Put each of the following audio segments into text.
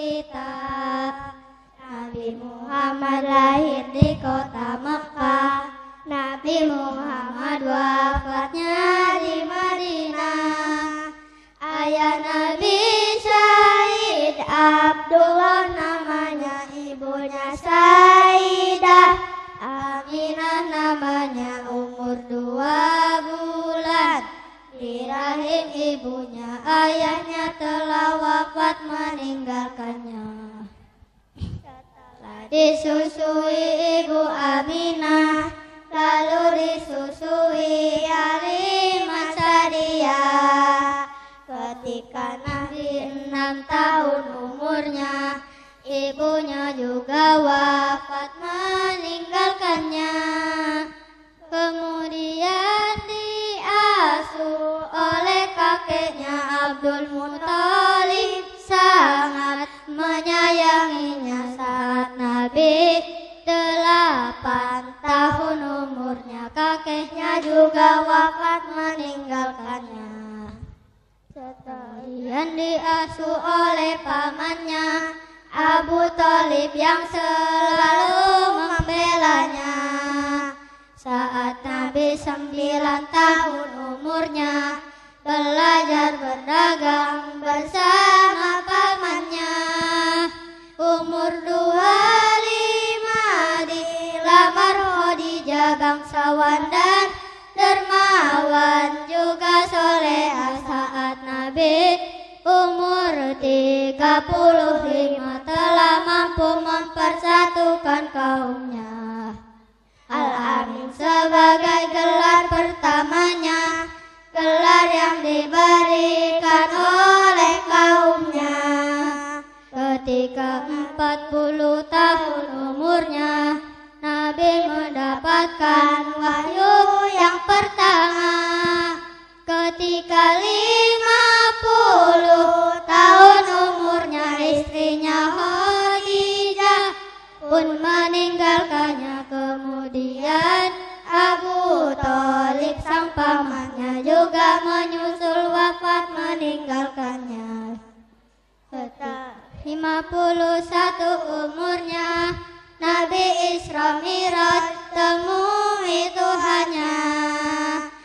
kita. Nabi Muhammad lahir di kota Mekah. Nabi Muhammad wafatnya di Madinah. Ayah Nabi Syahid Abdullah namanya, ibunya Sayyidah Aminah namanya, umur 2 bulan di rahim ibunya. Ayahnya telah wafat meninggalkannya. Setelah disusui ibu Aminah, lalu disusui Halimah Sa'diyah. Ketika Nabi 6 tahun umurnya, ibunya juga wafat meninggalkannya. Kemudian diasuh oleh kakeknya Abdul Muthalib, sangat menyayanginya. Saat Nabi 8 tahun umurnya, kakeknya juga wafat meninggalkannya. Kemudian diasuh oleh pamannya Abu Thalib yang selalu membelanya. Saat Nabi 9 tahun umurnya, belajar berdagang bersama pamannya. Umur 25 dilamar Khadijah, bangsawan dan dermawan juga solehah. Saat Nabi umur 35 telah mampu mempersatukan kaumnya. Al-Amin sebagai gelar pertamanya, gelar yang diberikan oleh kaumnya. Ketika 40 tahun umurnya, Nabi mendapatkan wahyu yang pertama. Ketika 50 tahun umurnya, istrinya Khadijah pun meninggalkannya. Kemudian Abu Thalib sang pamannya juga menyusul wafat meninggalkannya. Setelah 51 umurnya, Nabi Isra Mi'raj temui Tuhannya.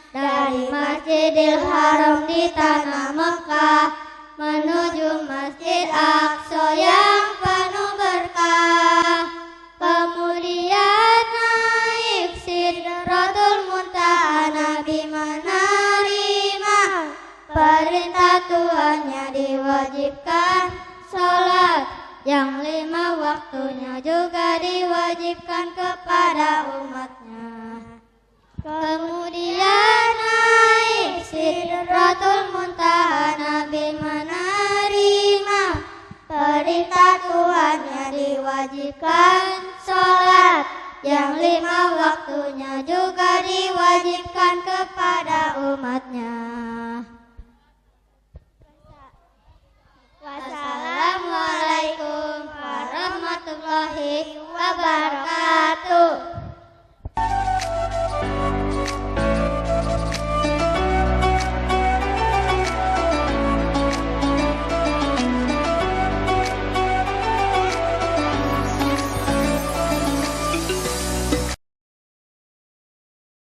Dari Masjidil Haram di tanah Mekah menuju Masjid Aqsa yang penuh berkah. Kemudian naik Sidratul Muntaha, Nabi menerima perintah Tuhannya, diwajibkan sholat yang 5 waktunya, juga diwajibkan kepada umatnya. Kemudian naik Sidratul Muntaha, Nabi menerima perintah Tuhannya, diwajibkan sholat yang 5 waktunya, juga diwajibkan kepada umatnya. Wassalamualaikum warahmatullahi wabarakatuh.